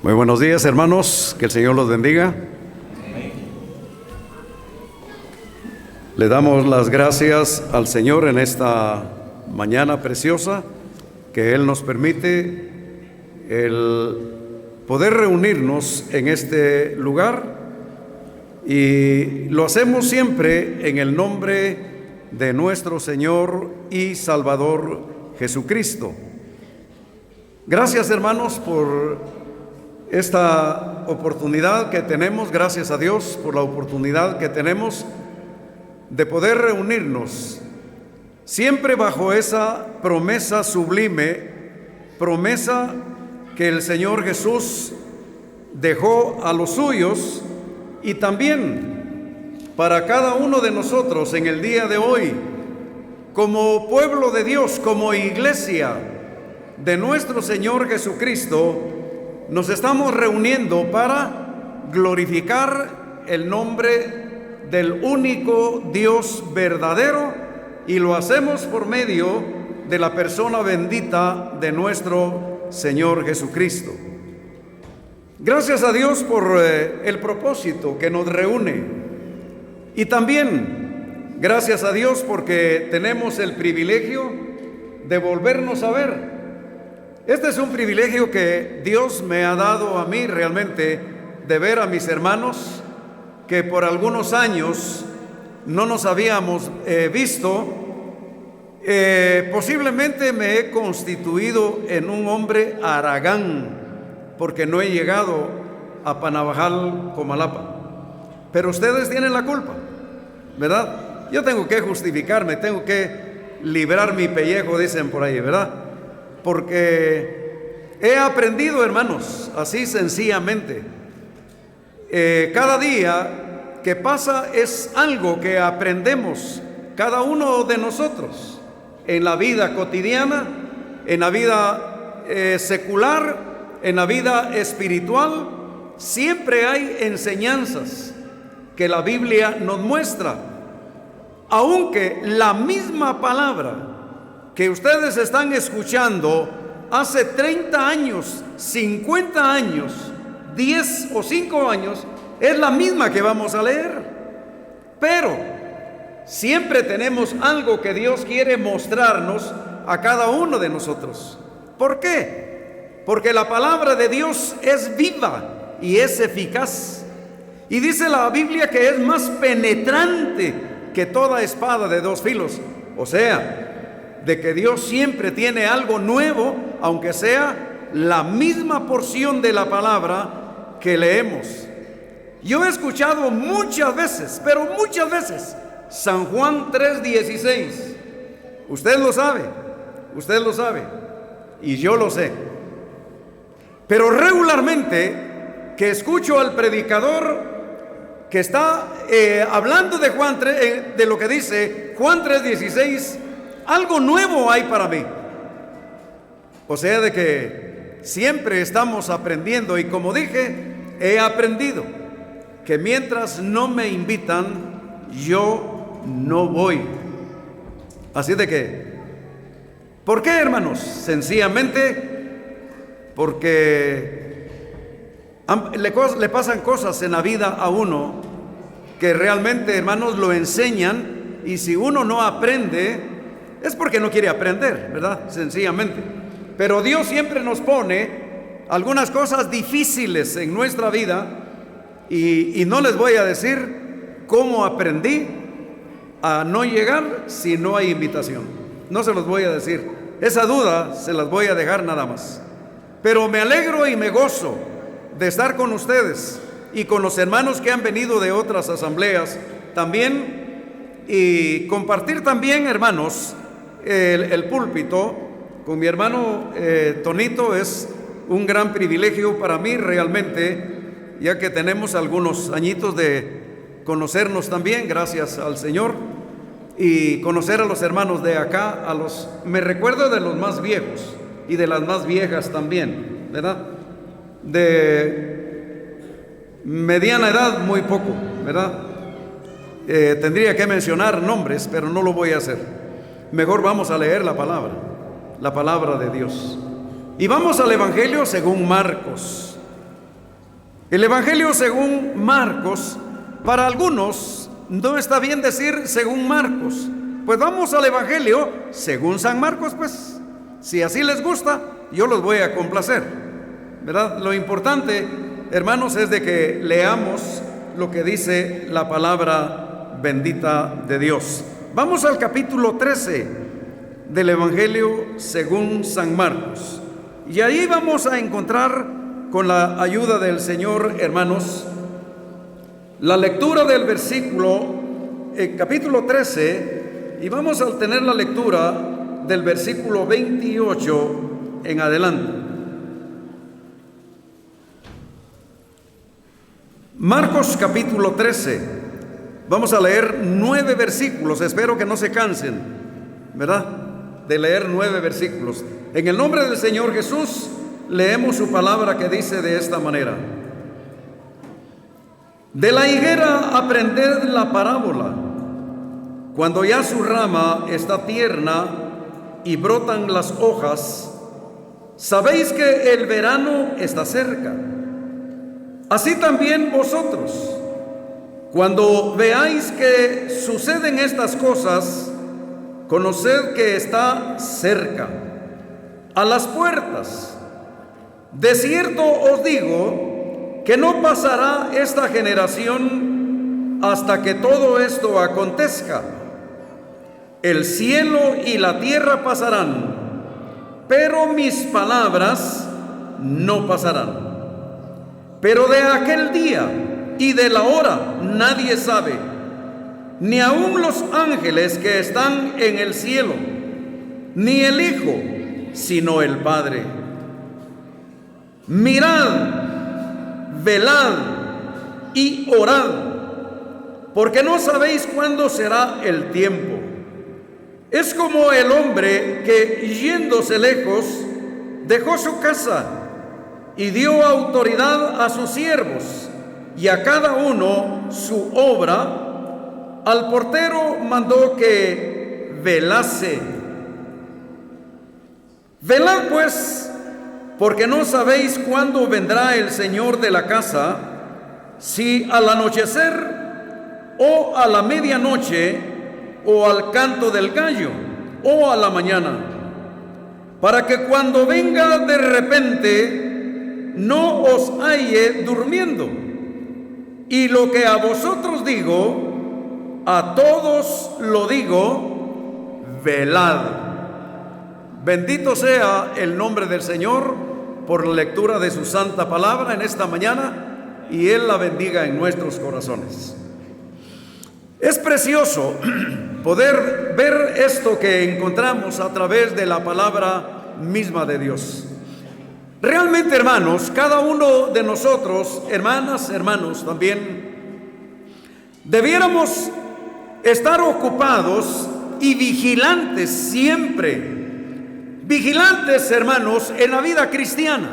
Muy buenos días, hermanos, que el Señor los bendiga. Le damos las gracias al Señor en esta mañana preciosa que Él nos permite el poder reunirnos en este lugar, y lo hacemos siempre en el nombre de nuestro Señor y Salvador Jesucristo. Gracias, hermanos, por esta oportunidad que tenemos. Gracias a Dios por la oportunidad que tenemos de poder reunirnos, siempre bajo esa promesa sublime, promesa que el Señor Jesús dejó a los suyos, y también para cada uno de nosotros en el día de hoy, como pueblo de Dios, como iglesia de nuestro Señor Jesucristo. Nos estamos reuniendo para glorificar el nombre del único Dios verdadero, y lo hacemos por medio de la persona bendita de nuestro Señor Jesucristo. Gracias a Dios por el propósito que nos reúne, y también gracias a Dios porque tenemos el privilegio de volvernos a ver. Este es un privilegio que Dios me ha dado a mí realmente, de ver a mis hermanos que por algunos años no nos habíamos visto. Posiblemente me he constituido en un hombre haragán porque no he llegado a Panabajal, Comalapa. Pero ustedes tienen la culpa, ¿verdad? Yo tengo que justificarme, tengo que librar mi pellejo, dicen por ahí, ¿verdad? Porque he aprendido, hermanos, así sencillamente. Cada día que pasa es algo que aprendemos cada uno de nosotros en la vida cotidiana, en la vida secular, en la vida espiritual. Siempre hay enseñanzas que la Biblia nos muestra, aunque la misma palabra que ustedes están escuchando hace 30 años, 50 años, 10 o 5 años, es la misma que vamos a leer. Pero siempre tenemos algo que Dios quiere mostrarnos a cada uno de nosotros. ¿Por qué? Porque la palabra de Dios es viva y es eficaz. Y dice la Biblia que es más penetrante que toda espada de dos filos. O sea, de que Dios siempre tiene algo nuevo, aunque sea la misma porción de la palabra que leemos. Yo he escuchado muchas veces, pero muchas veces, San Juan 3:16. Usted lo sabe, y yo lo sé. Pero regularmente que escucho al predicador que está hablando de Juan 3, de lo que dice Juan 3:16, algo nuevo hay para mí. O sea, de que siempre estamos aprendiendo, y como dije, he aprendido que mientras no me invitan, yo no voy. Así de que, ¿por qué, hermanos? Sencillamente porque le pasan cosas en la vida a uno que realmente, hermanos, lo enseñan, y si uno no aprende, es porque no quiere aprender, ¿verdad? Sencillamente. Pero Dios siempre nos pone algunas cosas difíciles en nuestra vida, y no les voy a decir cómo aprendí a no llegar si no hay invitación. No se los voy a decir. Esa duda se las voy a dejar nada más. Pero me alegro y me gozo de estar con ustedes y con los hermanos que han venido de otras asambleas también, y compartir también, hermanos, el púlpito con mi hermano Tonito. Es un gran privilegio para mí realmente, ya que tenemos algunos añitos de conocernos también, gracias al Señor, y conocer a los hermanos de acá, me recuerdo de los más viejos y de las más viejas también, ¿verdad? De mediana edad muy poco, ¿verdad? Tendría que mencionar nombres, pero no lo voy a hacer. Mejor vamos a leer la palabra de Dios. Y vamos al Evangelio según Marcos, El Evangelio según Marcos, para algunos no está bien decir según Marcos. Pues vamos al Evangelio según San Marcos, pues. Si así les gusta, yo los voy a complacer, ¿verdad? Lo importante, hermanos, es de que leamos lo que dice la palabra bendita de Dios. Vamos al capítulo 13 del Evangelio según San Marcos. Y ahí vamos a encontrar, con la ayuda del Señor, hermanos, la lectura del versículo, capítulo 13, y vamos a tener la lectura del versículo 28 en adelante. Marcos capítulo 13. Vamos a leer 9 versículos. Espero que no se cansen, ¿verdad?, de leer 9 versículos. En el nombre del Señor Jesús, leemos su palabra, que dice de esta manera: de la higuera aprended la parábola. Cuando ya su rama está tierna y brotan las hojas, sabéis que el verano está cerca. Así también vosotros, cuando veáis que suceden estas cosas, conoced que está cerca, a las puertas. De cierto os digo que no pasará esta generación hasta que todo esto acontezca. El cielo y la tierra pasarán, pero mis palabras no pasarán. Pero de aquel día y de la hora nadie sabe, ni aun los ángeles que están en el cielo, ni el Hijo, sino el Padre. Mirad, velad y orad, porque no sabéis cuándo será el tiempo. Es como el hombre que, yéndose lejos, dejó su casa y dio autoridad a sus siervos y a cada uno su obra. Al portero mandó que velase. Velad pues, porque no sabéis cuándo vendrá el Señor de la casa, si al anochecer o a la medianoche o al canto del gallo o a la mañana, para que cuando venga de repente no os halle durmiendo. Y lo que a vosotros digo, a todos lo digo, velad. Bendito sea el nombre del Señor por la lectura de su santa palabra en esta mañana, y Él la bendiga en nuestros corazones. Es precioso poder ver esto que encontramos a través de la palabra misma de Dios. Realmente, hermanos, cada uno de nosotros, hermanas, hermanos, también debiéramos estar ocupados y vigilantes siempre. Vigilantes, hermanos, en la vida cristiana.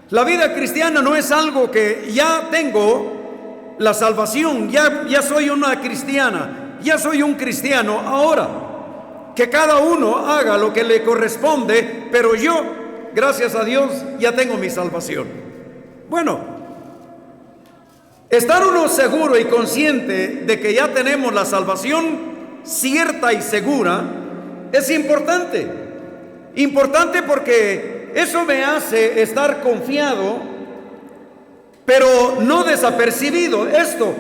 La vida cristiana no es algo que ya tengo la salvación, ya soy una cristiana, ya soy un cristiano ahora. Que cada uno haga lo que le corresponde, pero yo, gracias a Dios, ya tengo mi salvación. Bueno, estar uno seguro y consciente de que ya tenemos la salvación cierta y segura es importante. Importante porque eso me hace estar confiado, pero no desapercibido. Esto,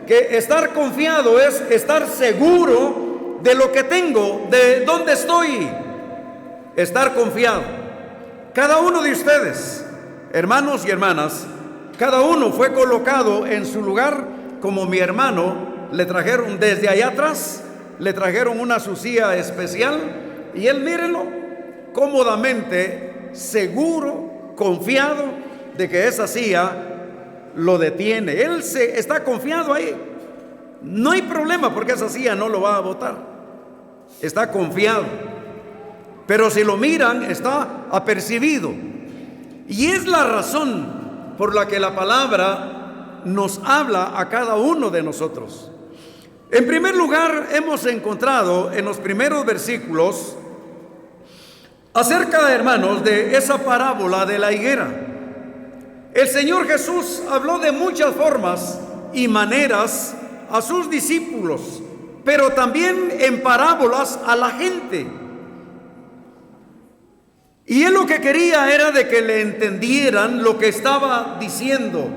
que estar confiado es estar seguro de lo que tengo, de dónde estoy. Estar confiado. Cada uno de ustedes, hermanos y hermanas, cada uno fue colocado en su lugar. Como mi hermano, le trajeron desde allá atrás, le trajeron una su silla especial, y él, mírenlo, cómodamente, seguro, confiado de que esa silla lo detiene. Él está confiado ahí. No hay problema porque esa silla no lo va a botar. Está confiado. Pero si lo miran, está apercibido. Y es la razón por la que la palabra nos habla a cada uno de nosotros. En primer lugar, hemos encontrado en los primeros versículos acerca, hermanos, de esa parábola de la higuera. El Señor Jesús habló de muchas formas y maneras a sus discípulos, pero también en parábolas a la gente. Y Él lo que quería era de que le entendieran lo que estaba diciendo,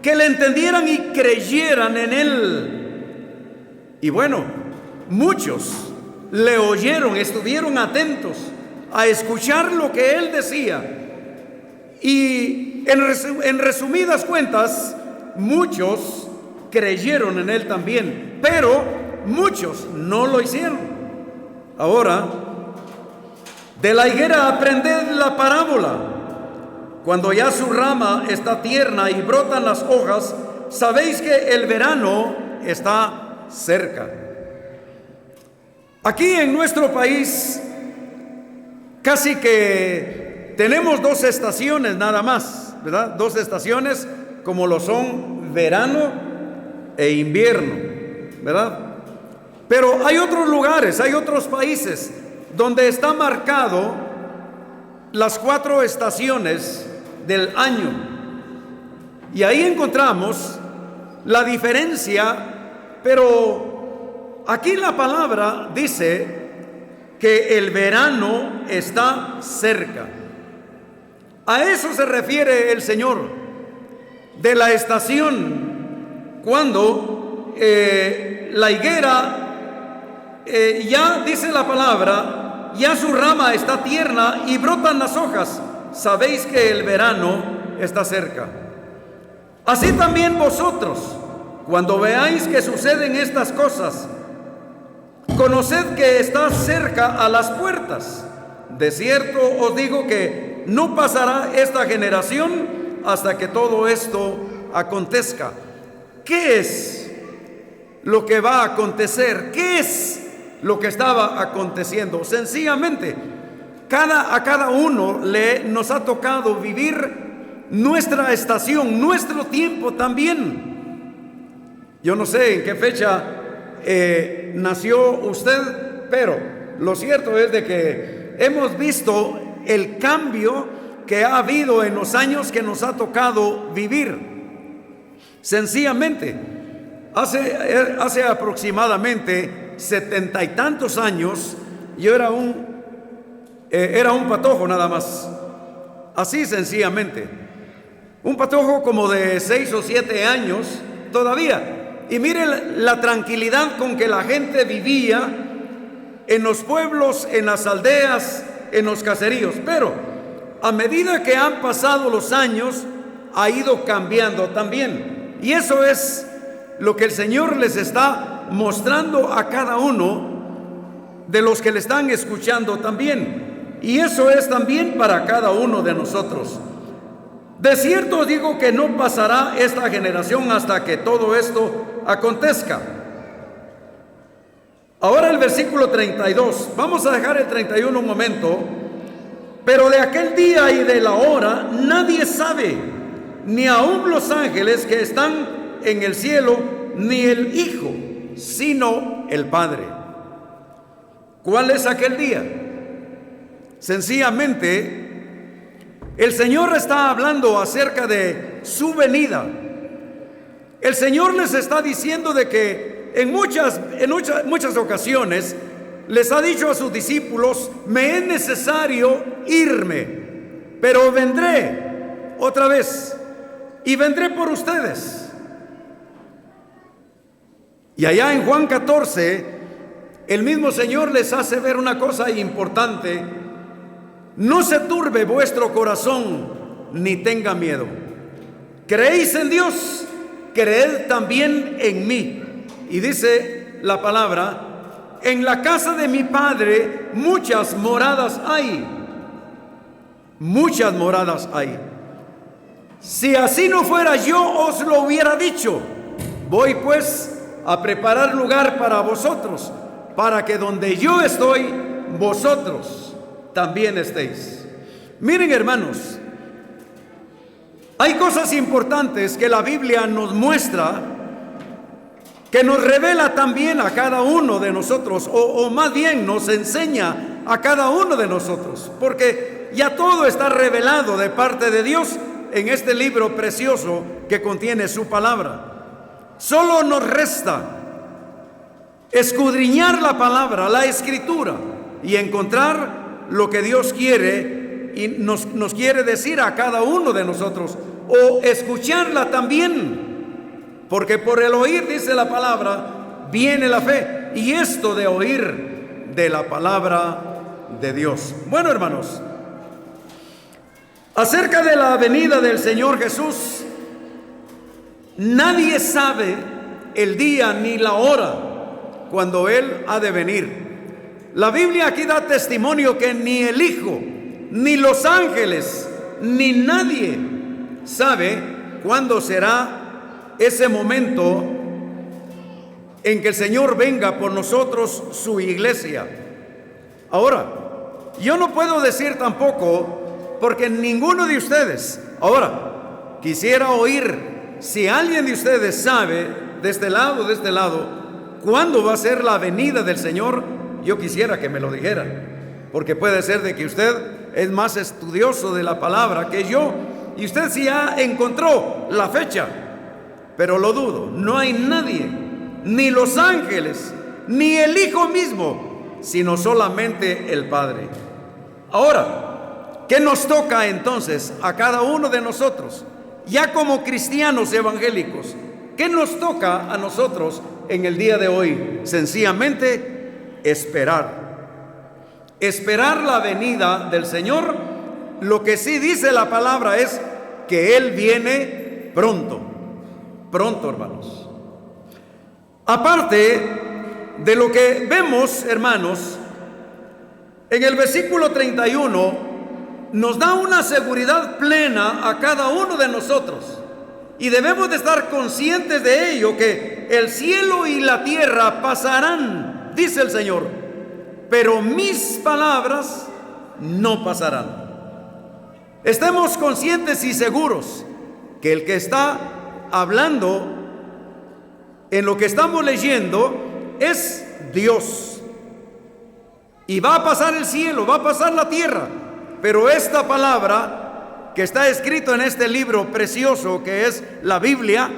que le entendieran y creyeran en Él. Y bueno, muchos le oyeron, estuvieron atentos a escuchar lo que Él decía. Y en resumidas cuentas, muchos creyeron en Él también, pero muchos no lo hicieron. Ahora, de la higuera aprended la parábola. Cuando ya su rama está tierna y brotan las hojas, sabéis que el verano está cerca. Aquí en nuestro país, casi que tenemos 2 estaciones nada más, ¿verdad? 2 estaciones como lo son verano e invierno, ¿verdad? Pero hay otros lugares, hay otros países donde está marcado las 4 estaciones del año. Y ahí encontramos la diferencia, pero aquí la palabra dice que el verano está cerca. A eso se refiere el Señor, de la estación, cuando la higuera, ya dice la palabra, ya su rama está tierna y brotan las hojas, sabéis que el verano está cerca. Así también vosotros, cuando veáis que suceden estas cosas, conoced que está cerca a las puertas. De cierto os digo que no pasará esta generación hasta que todo esto acontezca. ¿Qué es lo que va a acontecer? ¿Qué es lo que estaba aconteciendo? Sencillamente, a cada uno nos ha tocado vivir nuestra estación, nuestro tiempo también. Yo no sé en qué fecha nació usted, pero lo cierto es de que hemos visto el cambio que ha habido en los años que nos ha tocado vivir. Sencillamente, hace aproximadamente 70 y tantos años, yo era un patojo nada más, así sencillamente, un patojo como de 6 o 7 años todavía. Y miren la tranquilidad con que la gente vivía en los pueblos, en las aldeas, en los caseríos. Pero a medida que han pasado los años, ha ido cambiando también. Y eso es lo que el Señor les está mostrando a cada uno de los que le están escuchando también. Y eso es también para cada uno de nosotros. De cierto os digo que no pasará esta generación hasta que todo esto acontezca. Ahora el versículo 32, vamos a dejar el 31 un momento. Pero de aquel día y de la hora nadie sabe, ni aun los ángeles que están en el cielo, ni el Hijo, sino el Padre. ¿Cuál es aquel día? Sencillamente, el Señor está hablando acerca de su venida. El Señor les está diciendo de que en muchas ocasiones les ha dicho a sus discípulos: me es necesario irme, pero vendré otra vez y vendré por ustedes. Y allá en Juan 14, el mismo Señor les hace ver una cosa importante: no se turbe vuestro corazón, ni tenga miedo. ¿Creéis en Dios? Creed también en mí. Y dice la palabra: en la casa de mi Padre muchas moradas hay. Muchas moradas hay. Si así no fuera, yo os lo hubiera dicho. Voy pues a preparar lugar para vosotros, para que donde yo estoy, vosotros también estéis. Miren, hermanos, hay cosas importantes que la Biblia nos muestra, que nos revela también a cada uno de nosotros, o más bien nos enseña a cada uno de nosotros, porque ya todo está revelado de parte de Dios, en este libro precioso que contiene su palabra. Solo nos resta escudriñar la palabra, la escritura, y encontrar lo que Dios quiere y nos quiere decir a cada uno de nosotros, o escucharla también, porque por el oír, dice la palabra, viene la fe, y esto de oír de la palabra de Dios. Bueno, hermanos, acerca de la venida del Señor Jesús, nadie sabe el día ni la hora cuando Él ha de venir. La Biblia aquí da testimonio que ni el Hijo, ni los ángeles, ni nadie sabe cuándo será ese momento en que el Señor venga por nosotros, su iglesia. Ahora, yo no puedo decir tampoco, porque ninguno de ustedes, ahora, quisiera oír si alguien de ustedes sabe, de este lado, cuándo va a ser la venida del Señor. Yo quisiera que me lo dijeran, porque puede ser de que usted es más estudioso de la palabra que yo, y usted sí ya encontró la fecha, pero lo dudo. No hay nadie, ni los ángeles, ni el Hijo mismo, sino solamente el Padre. Ahora, ¿qué nos toca entonces a cada uno de nosotros, ya como cristianos evangélicos? ¿Qué nos toca a nosotros en el día de hoy? Sencillamente esperar la venida del Señor. Lo que sí dice la palabra es que Él viene pronto, hermanos. Aparte de lo que vemos, hermanos, en el versículo 31 nos da una seguridad plena a cada uno de nosotros, y debemos de estar conscientes de ello, que el cielo y la tierra pasarán, dice el Señor, pero mis palabras no pasarán. Estemos conscientes y seguros que el que está hablando en lo que estamos leyendo es Dios. Y va a pasar el cielo, va a pasar la tierra, pero esta palabra que está escrito en este libro precioso que es la Biblia,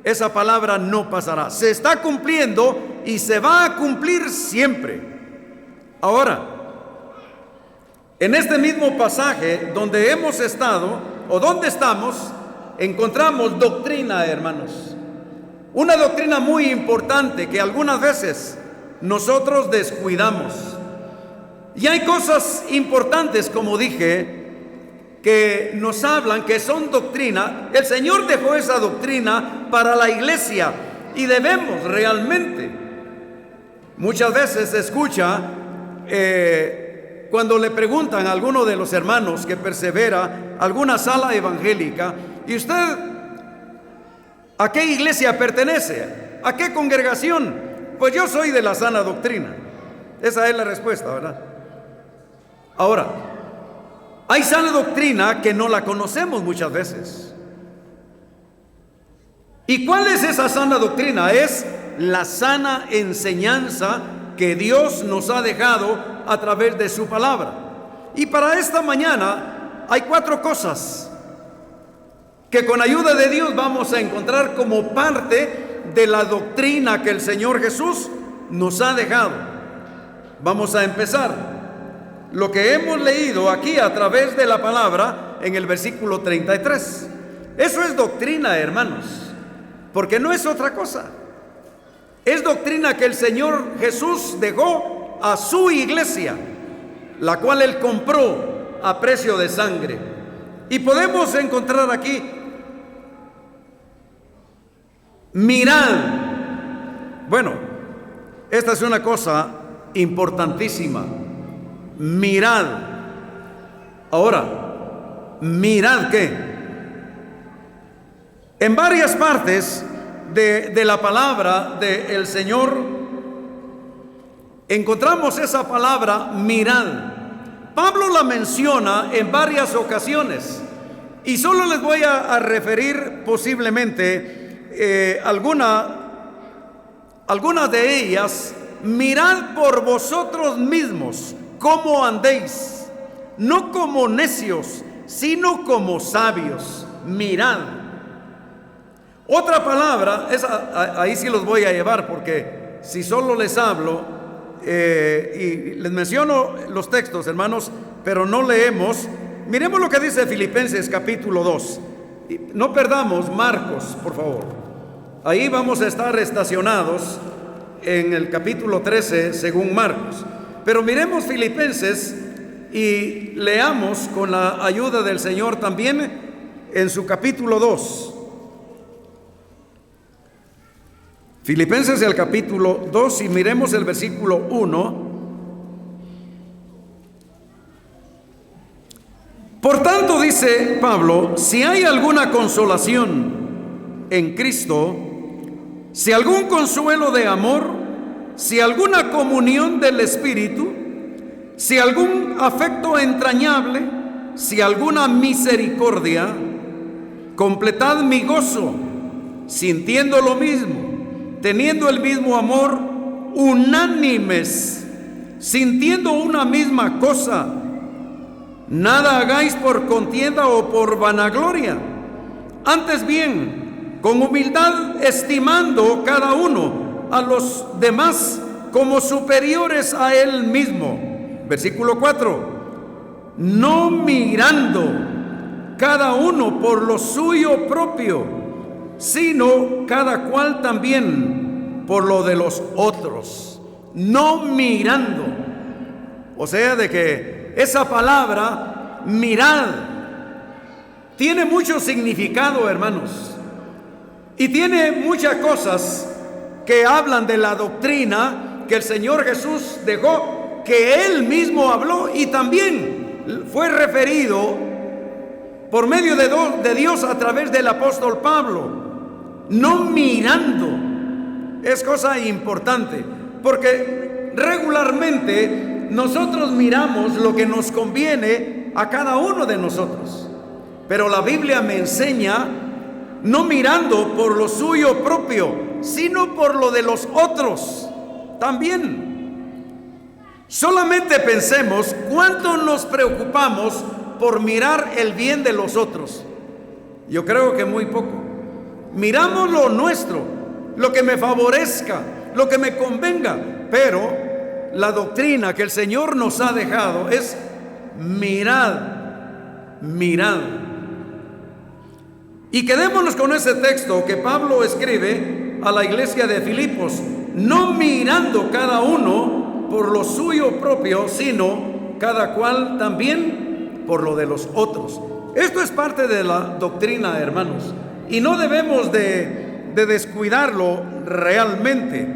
esa palabra no pasará. Se está cumpliendo y se va a cumplir siempre. Ahora, en este mismo pasaje donde hemos estado, o donde estamos, encontramos doctrina, hermanos. Una doctrina muy importante que algunas veces nosotros descuidamos. Y hay cosas importantes, como dije, que nos hablan, que son doctrina. El Señor dejó esa doctrina para la iglesia, y debemos realmente. Muchas veces se escucha cuando le preguntan a alguno de los hermanos que persevera alguna sala evangélica: ¿y usted a qué iglesia pertenece? ¿A qué congregación? Pues yo soy de la sana doctrina. Esa es la respuesta, ¿verdad? Ahora, hay sana doctrina que no la conocemos muchas veces. ¿Y cuál es esa sana doctrina? Es la sana enseñanza que Dios nos ha dejado a través de su palabra. Y para esta mañana hay 4 cosas que con ayuda de Dios vamos a encontrar como parte de la doctrina que el Señor Jesús nos ha dejado. Vamos a empezar lo que hemos leído aquí a través de la palabra en el versículo 33. Eso es doctrina, hermanos, porque no es otra cosa. Es doctrina que el Señor Jesús dejó a su iglesia, la cual Él compró a precio de sangre. Y podemos encontrar aquí: mirad. Bueno, esta es una cosa importantísima. Mirad. Ahora, mirad qué. En varias partes de la palabra del Señor encontramos esa palabra mirad. Pablo la menciona en varias ocasiones, y solo les voy a referir posiblemente algunas de ellas. Mirad por vosotros mismos cómo andéis, no como necios, sino como sabios. Mirad. Otra palabra, ahí sí los voy a llevar, porque si solo les hablo y les menciono los textos, hermanos, pero no leemos, miremos lo que dice Filipenses capítulo 2. No perdamos Marcos, por favor. Ahí vamos a estar estacionados en el capítulo 13 según Marcos. Pero miremos Filipenses y leamos con la ayuda del Señor también en su capítulo 2. Filipenses el capítulo 2 y miremos el versículo 1. Por tanto, dice Pablo, si hay alguna consolación en Cristo, si algún consuelo de amor, si alguna comunión del Espíritu, si algún afecto entrañable, si alguna misericordia, completad mi gozo, sintiendo lo mismo, teniendo el mismo amor, unánimes, sintiendo una misma cosa. Nada hagáis por contienda o por vanagloria, antes bien, con humildad estimando cada uno a los demás como superiores a él mismo. Versículo 4. No mirando cada uno por lo suyo propio, sino cada cual también por lo de los otros. No mirando. O sea, de que esa palabra, mirad, tiene mucho significado, hermanos. Y tiene muchas cosas que hablan de la doctrina que el Señor Jesús dejó, que Él mismo habló y también fue referido por medio de Dios a través del apóstol Pablo. No mirando es cosa importante, porque regularmente nosotros miramos lo que nos conviene a cada uno de nosotros, pero la Biblia me enseña no mirando por lo suyo propio, sino por lo de los otros también. Solamente pensemos cuánto nos preocupamos por mirar el bien de los otros. Yo creo que muy poco. Miramos lo nuestro, lo que me favorezca, lo que me convenga, pero la doctrina que el Señor nos ha dejado es mirad, mirad. Y quedémonos con ese texto que Pablo escribe a la iglesia de Filipos, no mirando cada uno por lo suyo propio, sino cada cual también por lo de los otros. Esto es parte de la doctrina, hermanos, y no debemos de descuidarlo realmente.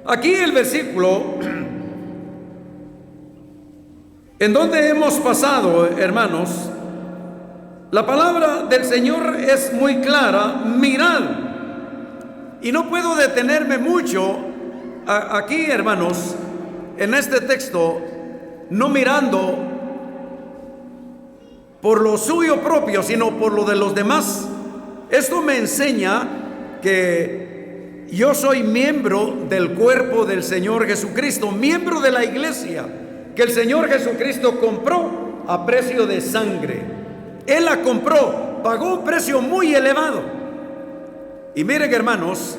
Aquí el versículo en donde hemos pasado, hermanos, la palabra del Señor es muy clara, mirad. Y no puedo detenerme mucho aquí, hermanos, en este texto, no mirando por lo suyo propio, sino por lo de los demás. Esto me enseña que yo soy miembro del cuerpo del Señor Jesucristo, miembro de la iglesia que el Señor Jesucristo compró a precio de sangre. Él la compró, pagó un precio muy elevado. Y miren, hermanos,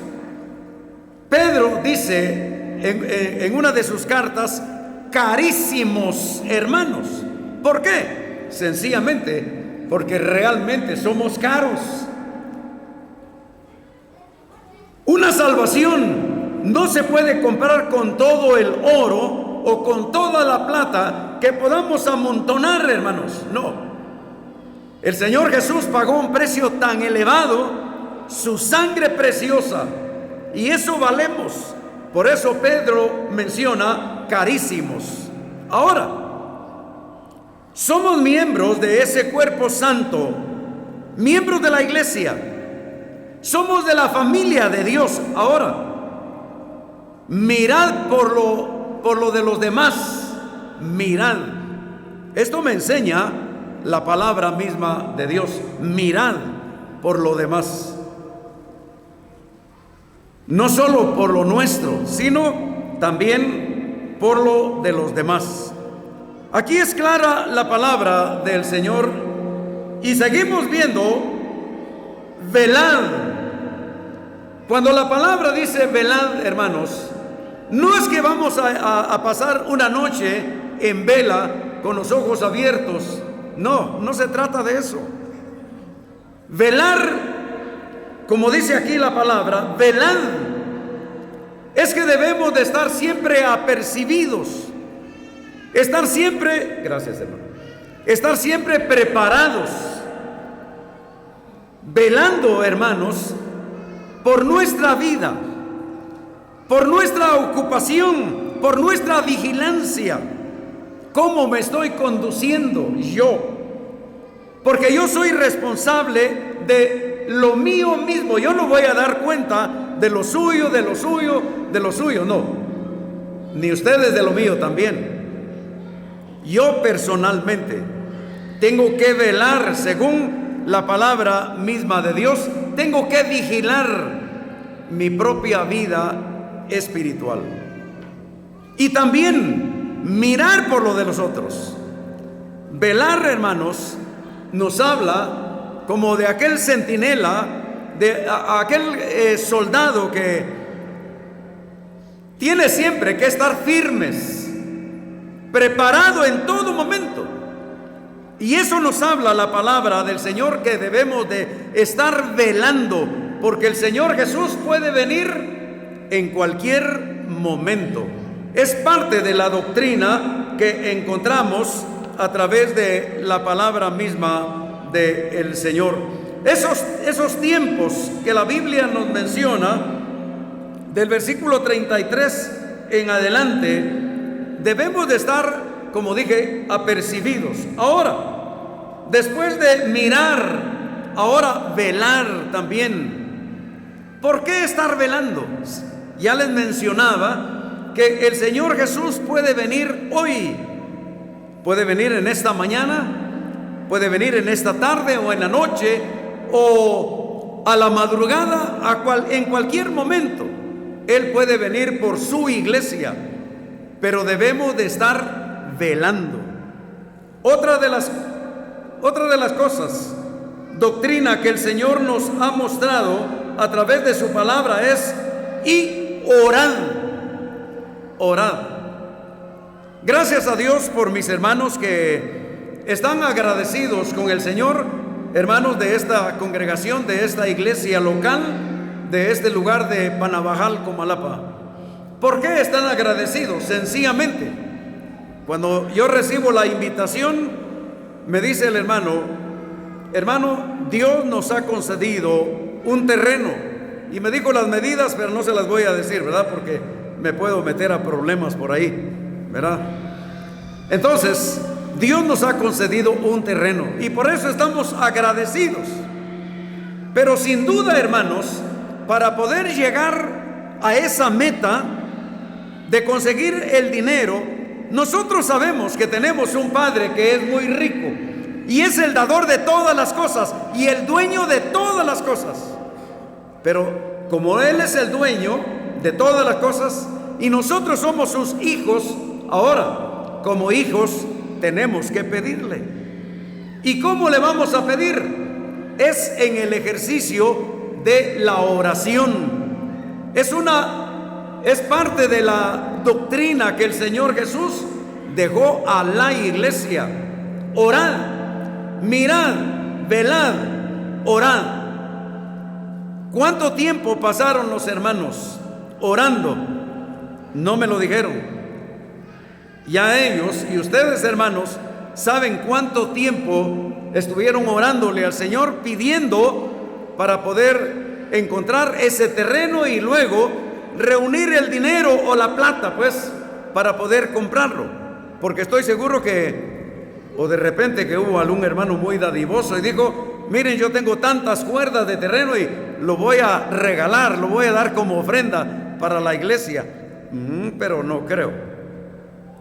Pedro dice en una de sus cartas, carísimos hermanos. ¿Por qué? Sencillamente porque realmente somos caros. Una salvación no se puede comprar con todo el oro o con toda la plata que podamos amontonar, hermanos. No. El Señor Jesús pagó un precio tan elevado, su sangre preciosa, y eso valemos. Por eso Pedro menciona carísimos. Ahora, somos miembros de ese cuerpo santo, miembros de la iglesia, somos de la familia de Dios. Ahora, mirad por lo de los demás, mirad. Esto me enseña la palabra misma de Dios, mirad por lo demás. No solo por lo nuestro, sino también por lo de los demás. Aquí es clara la palabra del Señor y seguimos viendo, velad. Cuando la palabra dice velad, hermanos, no es que vamos a pasar una noche en vela con los ojos abiertos. No, no se trata de eso. Velar, como dice aquí la palabra, velad, es que debemos de estar siempre apercibidos, estar siempre, gracias hermano, estar siempre preparados, velando, hermanos, por nuestra vida, por nuestra ocupación, por nuestra vigilancia. ¿Cómo me estoy conduciendo yo? Porque yo soy responsable de lo mío mismo. Yo no voy a dar cuenta de lo suyo, de lo suyo, de lo suyo, no. Ni ustedes de lo mío también. Yo personalmente tengo que velar según la palabra misma de Dios. Tengo que vigilar mi propia vida espiritual. Y también mirar por lo de los otros. Velar, hermanos, nos habla como de aquel centinela, de aquel soldado que tiene siempre que estar firmes, preparado en todo momento. Y eso nos habla la palabra del Señor, que debemos de estar velando, porque el Señor Jesús puede venir en cualquier momento. Es parte de la doctrina que encontramos a través de la palabra misma del Señor. Esos tiempos que la Biblia nos menciona, del versículo 33 en adelante, debemos de estar, como dije, apercibidos. Ahora, después de mirar, ahora velar también. ¿Por qué estar velando? Ya les mencionaba que el Señor Jesús puede venir hoy, puede venir en esta mañana, puede venir en esta tarde o en la noche o a la madrugada, en cualquier momento. Él puede venir por su iglesia, pero debemos de estar velando. Otra de las cosas, doctrina que el Señor nos ha mostrado a través de su palabra es: y orad. Orad. Gracias a Dios por mis hermanos que están agradecidos con el Señor, hermanos de esta congregación, de esta iglesia local, de este lugar de Panabajal, Comalapa. ¿Por qué están agradecidos? Sencillamente, cuando yo recibo la invitación, me dice el hermano, Dios nos ha concedido un terreno, y me dijo las medidas, pero no se las voy a decir, ¿verdad? Porque me puedo meter a problemas por ahí, ¿verdad? Entonces, Dios nos ha concedido un terreno y por eso estamos agradecidos. Pero sin duda, hermanos, para poder llegar a esa meta de conseguir el dinero, nosotros sabemos que tenemos un Padre que es muy rico y es el dador de todas las cosas y el dueño de todas las cosas. Pero como Él es el dueño de todas las cosas y nosotros somos sus hijos, ahora como hijos tenemos que pedirle. ¿Y cómo le vamos a pedir? Es en el ejercicio de la oración. Es parte de la doctrina que el Señor Jesús dejó a la iglesia. Orad, mirad, velad, orad. ¿Cuánto tiempo pasaron los hermanos orando? No me lo dijeron. Ya ellos y ustedes, hermanos, saben cuánto tiempo estuvieron orándole al Señor, pidiendo para poder encontrar ese terreno y luego reunir el dinero o la plata, pues, para poder comprarlo. Porque estoy seguro o de repente que hubo algún hermano muy dadivoso y dijo: miren, yo tengo tantas cuerdas de terreno y lo voy a regalar, lo voy a dar como ofrenda para la iglesia. Pero no creo.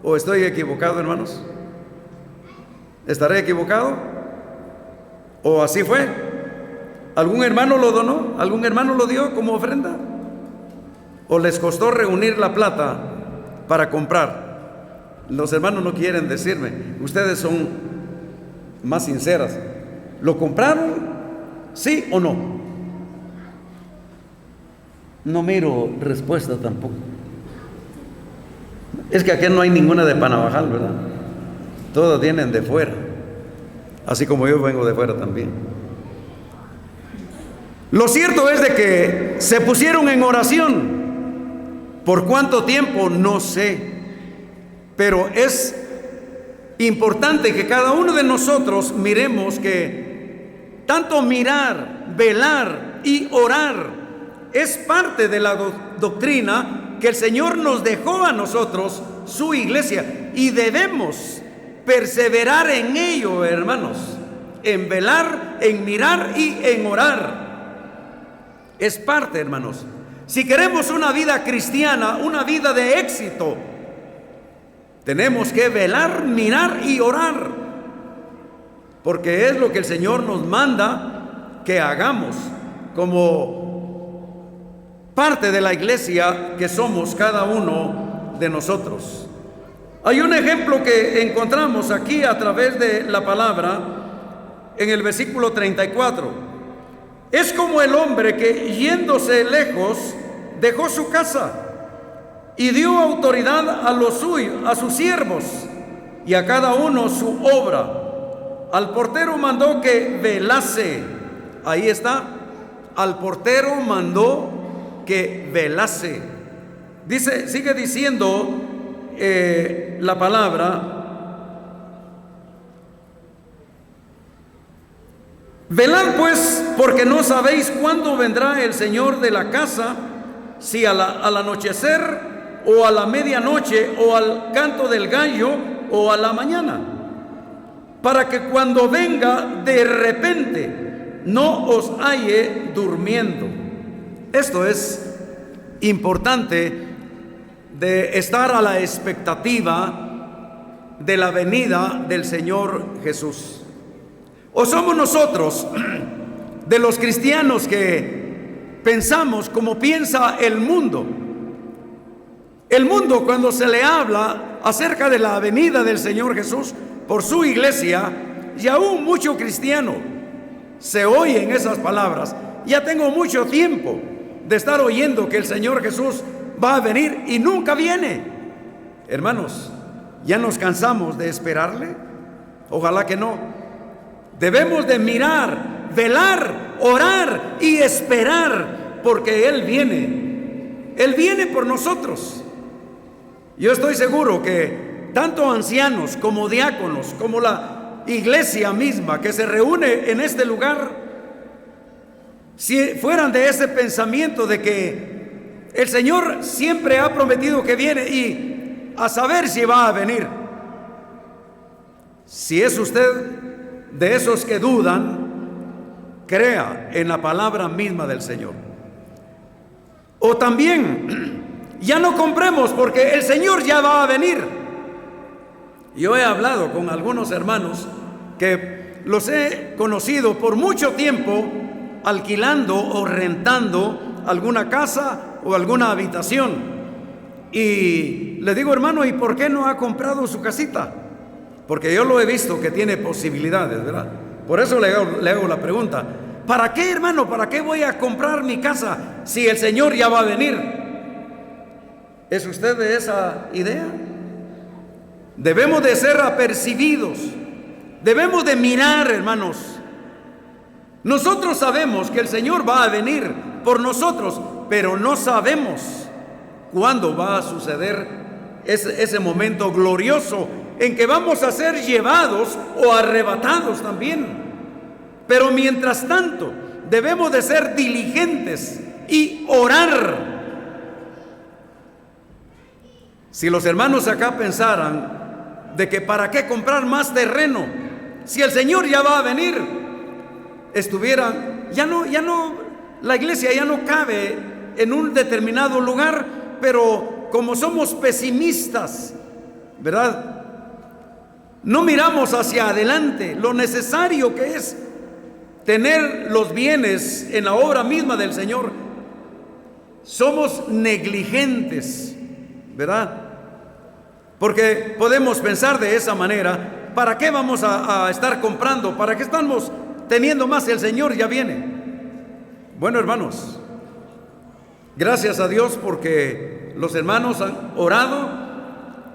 ¿O estoy equivocado, hermanos? ¿Estaré equivocado? ¿O así fue? ¿Algún hermano lo donó? ¿Algún hermano lo dio como ofrenda? ¿O les costó reunir la plata para comprar? Los hermanos no quieren decirme, ustedes son más sinceras. ¿Lo compraron? ¿Sí o no? No miro respuesta tampoco. Es que aquí no hay ninguna de Panabajal, ¿verdad? Todas vienen de fuera, así como yo vengo de fuera también. Lo cierto es de que se pusieron en oración. ¿Por cuánto tiempo? No sé. Pero es importante que cada uno de nosotros miremos que tanto mirar, velar y orar es parte de la doctrina que el Señor nos dejó a nosotros, su iglesia, y debemos perseverar en ello, hermanos, en velar, en mirar y en orar. Es parte, hermanos. Si queremos una vida cristiana, una vida de éxito, tenemos que velar, mirar y orar, porque es lo que el Señor nos manda que hagamos como parte de la iglesia que somos cada uno de nosotros. Hay un ejemplo que encontramos aquí a través de la palabra en el versículo 34. Es como el hombre que, yéndose lejos, dejó su casa y dio autoridad a los suyos, a sus siervos, y a cada uno su obra. Al portero mandó que velase. Ahí está. Al portero mandó que velase. Dice, sigue diciendo la palabra. Velad pues, porque no sabéis cuándo vendrá el Señor de la casa, si al anochecer, o a la medianoche, o al canto del gallo, o a la mañana, para que cuando venga de repente no os halle durmiendo. Esto es importante, de estar a la expectativa de la venida del Señor Jesús. ¿O somos nosotros de los cristianos que pensamos como piensa el mundo? El mundo, cuando se le habla acerca de la venida del Señor Jesús por su iglesia, y aún mucho cristiano se oyen esas palabras. Ya tengo mucho tiempo de estar oyendo que el Señor Jesús va a venir y nunca viene. Hermanos, ¿ya nos cansamos de esperarle? Ojalá que no. Debemos de mirar, velar, orar y esperar, porque Él viene. Él viene por nosotros. Yo estoy seguro que tanto ancianos como diáconos, como la iglesia misma que se reúne en este lugar, si fueran de ese pensamiento de que el Señor siempre ha prometido que viene y a saber si va a venir. Si es usted de esos que dudan, crea en la palabra misma del Señor. O también, ya no compremos porque el Señor ya va a venir. Yo he hablado con algunos hermanos que los he conocido por mucho tiempo, alquilando o rentando alguna casa o alguna habitación. Y le digo, hermano, ¿y por qué no ha comprado su casita? Porque yo lo he visto que tiene posibilidades, ¿verdad? Por eso le hago la pregunta. ¿Para qué, hermano? ¿Para qué voy a comprar mi casa si el Señor ya va a venir? ¿Es usted de esa idea? Debemos de ser apercibidos. Debemos de mirar, hermanos. Nosotros sabemos que el Señor va a venir por nosotros, pero no sabemos cuándo va a suceder ese momento glorioso en que vamos a ser llevados o arrebatados también. Pero mientras tanto, debemos de ser diligentes y orar. Si los hermanos acá pensaran de que para qué comprar más terreno, si el Señor ya va a venir, estuvieran, ya no, la iglesia ya no cabe en un determinado lugar, pero como somos pesimistas, ¿verdad? No miramos hacia adelante, lo necesario que es tener los bienes en la obra misma del Señor. Somos negligentes, ¿verdad? Porque podemos pensar de esa manera: ¿para qué vamos a estar comprando? ¿Para qué estamos teniendo más si el Señor ya viene? Bueno, hermanos, gracias a Dios porque los hermanos han orado,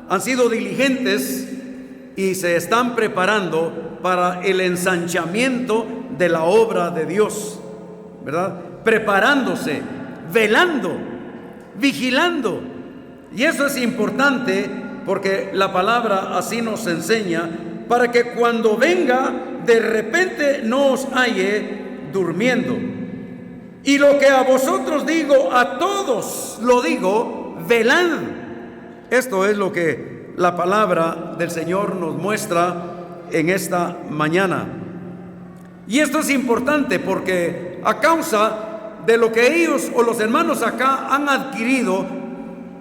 han sido diligentes y se están preparando para el ensanchamiento de la obra de Dios, ¿verdad? Preparándose, velando, vigilando. Y eso es importante porque la palabra así nos enseña, para que cuando venga de repente no os halle durmiendo. Y lo que a vosotros digo, a todos lo digo, velad. Esto es lo que la palabra del Señor nos muestra en esta mañana. Y esto es importante porque a causa de lo que ellos o los hermanos acá han adquirido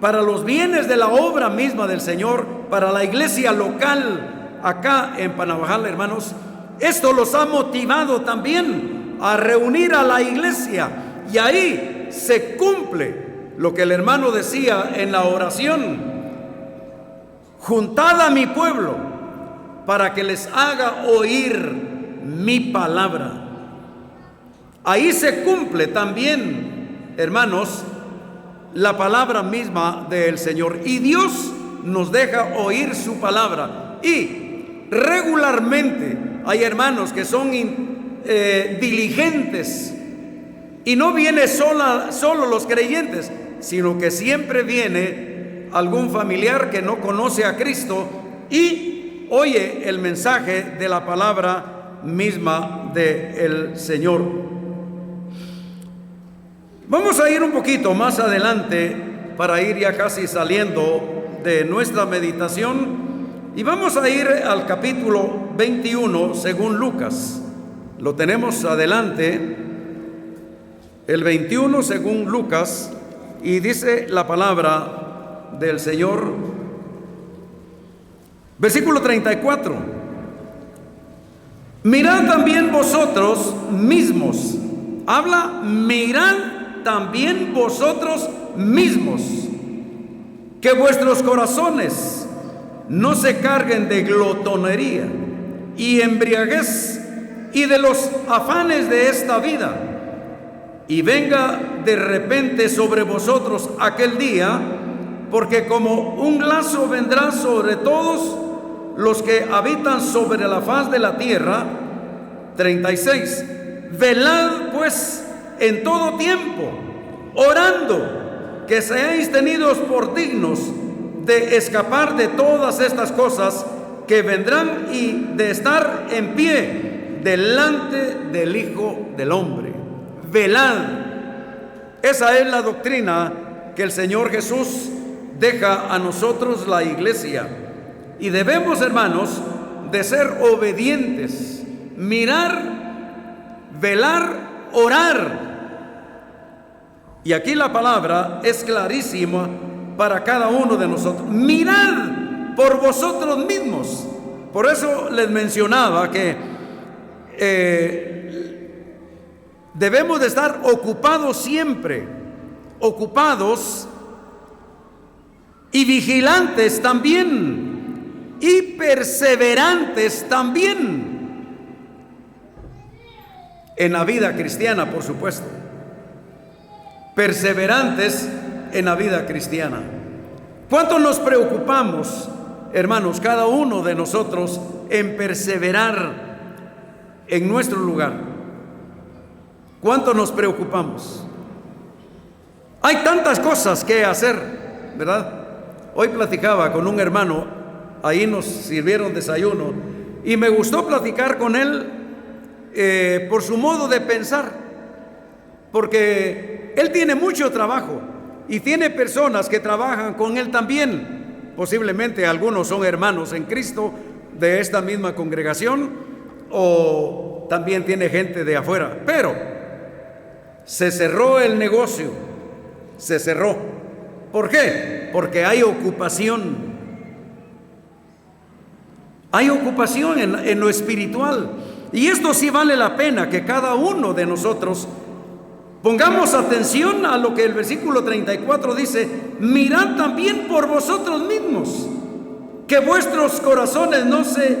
para los bienes de la obra misma del Señor, para la iglesia local acá en Panabajal, hermanos, esto los ha motivado también a reunir a la iglesia, y ahí se cumple lo que el hermano decía en la oración: juntad a mi pueblo para que les haga oír mi palabra. Ahí se cumple también, hermanos, la palabra misma del Señor, y Dios nos deja oír su palabra. Y regularmente hay hermanos que son diligentes, y no viene solo los creyentes, sino que siempre viene algún familiar que no conoce a Cristo y oye el mensaje de la palabra misma del Señor. Vamos a ir un poquito más adelante para ir ya casi saliendo de nuestra meditación, y vamos a ir al capítulo 21 según Lucas. Lo tenemos adelante, el 21 según Lucas, y dice la palabra del Señor, versículo 34: mirad también vosotros mismos. Habla, mirad también vosotros mismos, que vuestros corazones no se carguen de glotonería y embriaguez y de los afanes de esta vida, y venga de repente sobre vosotros aquel día, porque como un lazo vendrá sobre todos los que habitan sobre la faz de la tierra. 36. Velad pues en todo tiempo, orando, que seáis tenidos por dignos de escapar de todas estas cosas que vendrán, y de estar en pie delante del Hijo del Hombre. Velad. Esa es la doctrina que el Señor Jesús deja a nosotros, la iglesia, y debemos, hermanos, de ser obedientes, mirar, velar, orar. Y aquí la palabra es clarísima para cada uno de nosotros: mirad por vosotros mismos. Por eso les mencionaba que debemos de estar ocupados siempre, ocupados y vigilantes también, y perseverantes también en la vida cristiana, por supuesto. Perseverantes en la vida cristiana. ¿Cuánto nos preocupamos, hermanos, cada uno de nosotros, en perseverar en nuestro lugar? ¿Cuánto nos preocupamos? Hay tantas cosas que hacer, ¿verdad? Hoy platicaba con un hermano, ahí nos sirvieron desayuno, y me gustó platicar con él por su modo de pensar, porque él tiene mucho trabajo y tiene personas que trabajan con él también. Posiblemente algunos son hermanos en Cristo de esta misma congregación, o también tiene gente de afuera, pero se cerró el negocio, se cerró. ¿Por qué? Porque hay ocupación. Hay ocupación en lo espiritual. Y esto sí vale la pena que cada uno de nosotros pongamos atención a lo que el versículo 34 dice: mirad también por vosotros mismos. que vuestros corazones no se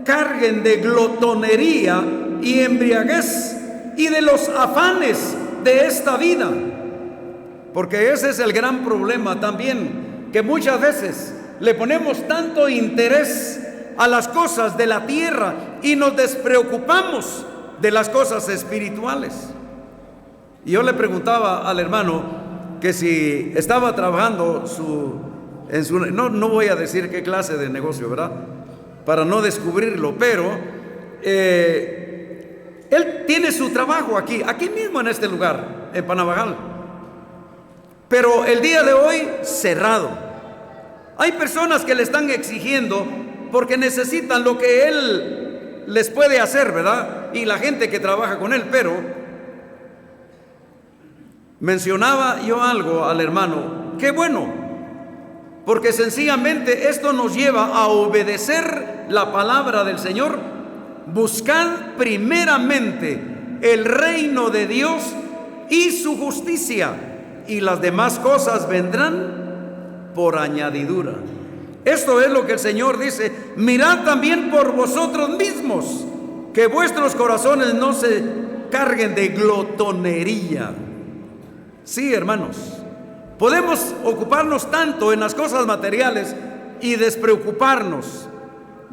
carguen de glotonería y embriaguez y de los afanes de esta vida. Porque ese es el gran problema también, que muchas veces le ponemos tanto interés a las cosas de la tierra y nos despreocupamos de las cosas espirituales. Y yo le preguntaba al hermano que si estaba trabajando no voy a decir qué clase de negocio, ¿verdad?, para no descubrirlo, pero él tiene su trabajo aquí mismo en este lugar, en Panabajal, pero el día de hoy cerrado. Hay personas que le están exigiendo porque necesitan lo que él les puede hacer, ¿verdad?, y la gente que trabaja con él. Pero mencionaba yo algo al hermano, qué bueno, porque sencillamente esto nos lleva a obedecer la palabra del Señor. Buscad primeramente el reino de Dios y su justicia, y las demás cosas vendrán por añadidura. Esto es lo que el Señor dice: mirad también por vosotros mismos, que vuestros corazones no se carguen de glotonería. Sí, hermanos, podemos ocuparnos tanto en las cosas materiales y despreocuparnos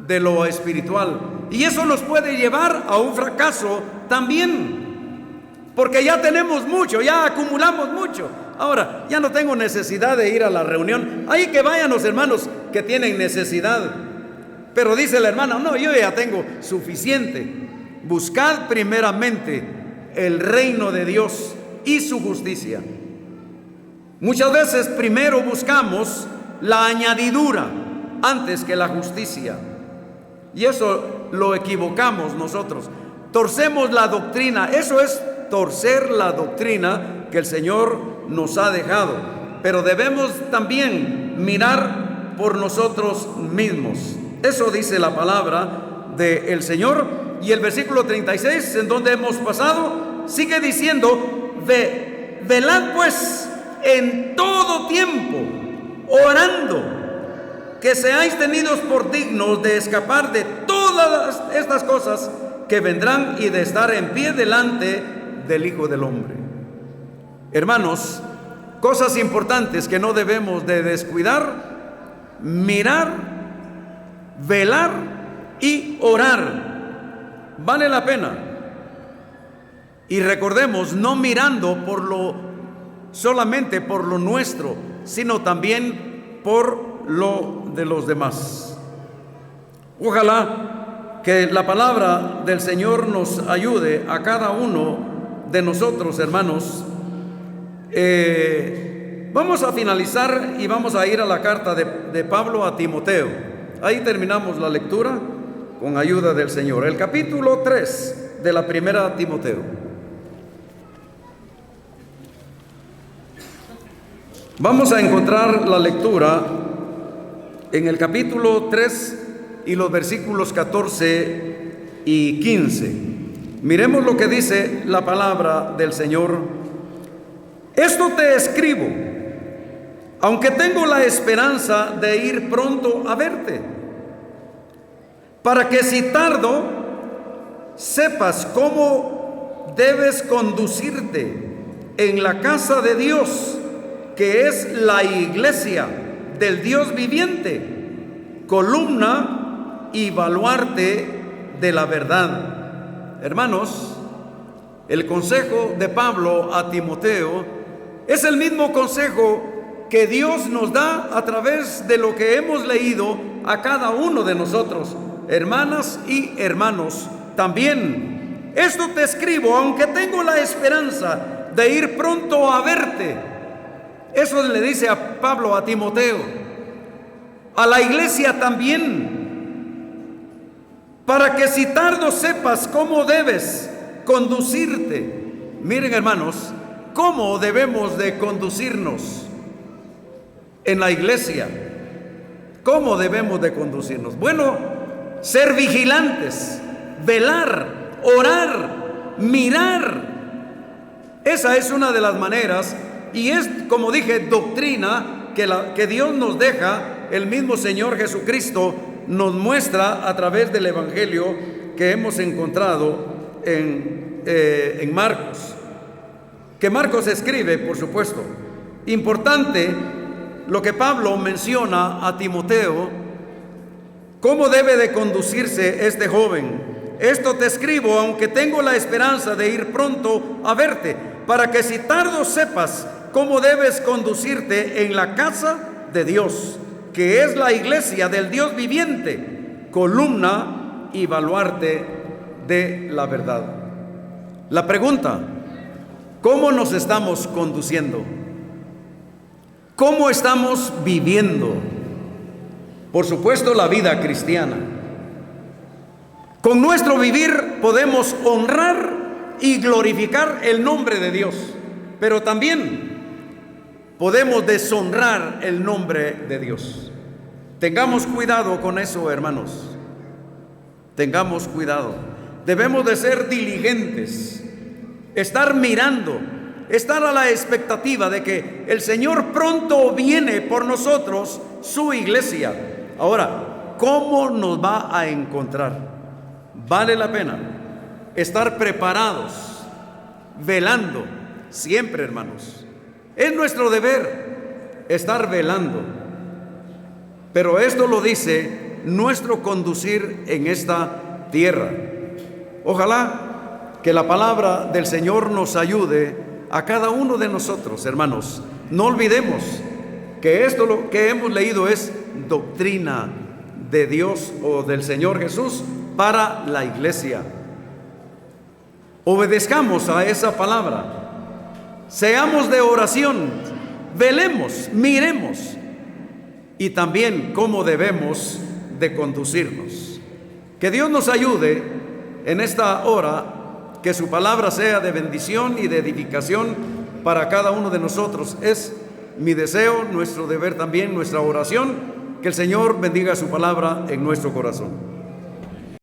de lo espiritual, y eso nos puede llevar a un fracaso también, porque ya tenemos mucho, ya acumulamos mucho. Ahora ya no tengo necesidad de ir a la reunión. Ahí que vayan los hermanos que tienen necesidad. Pero dice la hermana: no, yo ya tengo suficiente. Buscad primeramente el reino de Dios y su justicia. Muchas veces primero buscamos la añadidura antes que la justicia, y eso lo equivocamos nosotros. Torcemos la doctrina. Eso es torcer la doctrina que el Señor nos ha dejado. Pero debemos también mirar por nosotros mismos. Eso dice la palabra del Señor. Y el versículo 36, en donde hemos pasado, sigue diciendo: velad pues en todo tiempo, orando, que seáis tenidos por dignos de escapar de todas estas cosas que vendrán y de estar en pie delante del Hijo del Hombre. Hermanos, cosas importantes que no debemos de descuidar: mirar, velar y orar. Vale la pena. Y recordemos, no mirando solamente por lo nuestro, sino también por lo de los demás. Ojalá que la palabra del Señor nos ayude a cada uno de nosotros, hermanos. Vamos a finalizar y vamos a ir a la carta de Pablo a Timoteo. Ahí terminamos la lectura con ayuda del Señor. El capítulo 3 de la primera Timoteo. Vamos a encontrar la lectura en el capítulo 3 y los versículos 14 y 15. Miremos lo que dice la palabra del Señor. Esto te escribo, aunque tengo la esperanza de ir pronto a verte, para que si tardo, sepas cómo debes conducirte en la casa de Dios, que es la iglesia del Dios viviente, columna y baluarte de la verdad. Hermanos, el consejo de Pablo a Timoteo es el mismo consejo que Dios nos da a través de lo que hemos leído a cada uno de nosotros, hermanas y hermanos también. Esto te escribo, aunque tengo la esperanza de ir pronto a verte. Eso le dice a Pablo a Timoteo, a la iglesia también, para que si tardo sepas cómo debes conducirte. Miren, hermanos, cómo debemos de conducirnos en la iglesia. ¿Cómo debemos de conducirnos? Bueno, ser vigilantes, velar, orar, mirar. Esa es una de las maneras, y es, como dije, doctrina que Dios nos deja el mismo Señor Jesucristo nos muestra a través del Evangelio que hemos encontrado en Marcos. Que Marcos escribe, por supuesto. Importante lo que Pablo menciona a Timoteo, cómo debe de conducirse este joven. Esto te escribo, aunque tengo la esperanza de ir pronto a verte, para que si tardo sepas cómo debes conducirte en la casa de Dios, que es la iglesia del Dios viviente, columna y baluarte de la verdad. La pregunta: ¿cómo nos estamos conduciendo? ¿Cómo estamos viviendo? Por supuesto, la vida cristiana. Con nuestro vivir podemos honrar y glorificar el nombre de Dios, pero también podemos deshonrar el nombre de Dios. Tengamos cuidado con eso, hermanos. Tengamos cuidado. Debemos de ser diligentes, estar mirando, estar a la expectativa de que el Señor pronto viene por nosotros, su iglesia. Ahora, ¿cómo nos va a encontrar? Vale la pena estar preparados, velando, siempre, hermanos. Es nuestro deber estar velando. Pero esto lo dice nuestro conducir en esta tierra. Ojalá que la palabra del Señor nos ayude a cada uno de nosotros, hermanos. No olvidemos que esto lo que hemos leído es doctrina de Dios o del Señor Jesús para la iglesia. Obedezcamos a esa palabra. Seamos de oración, velemos, miremos, y también cómo debemos de conducirnos. Que Dios nos ayude en esta hora, que su palabra sea de bendición y de edificación para cada uno de nosotros. Es mi deseo, nuestro deber también, nuestra oración, que el Señor bendiga su palabra en nuestro corazón.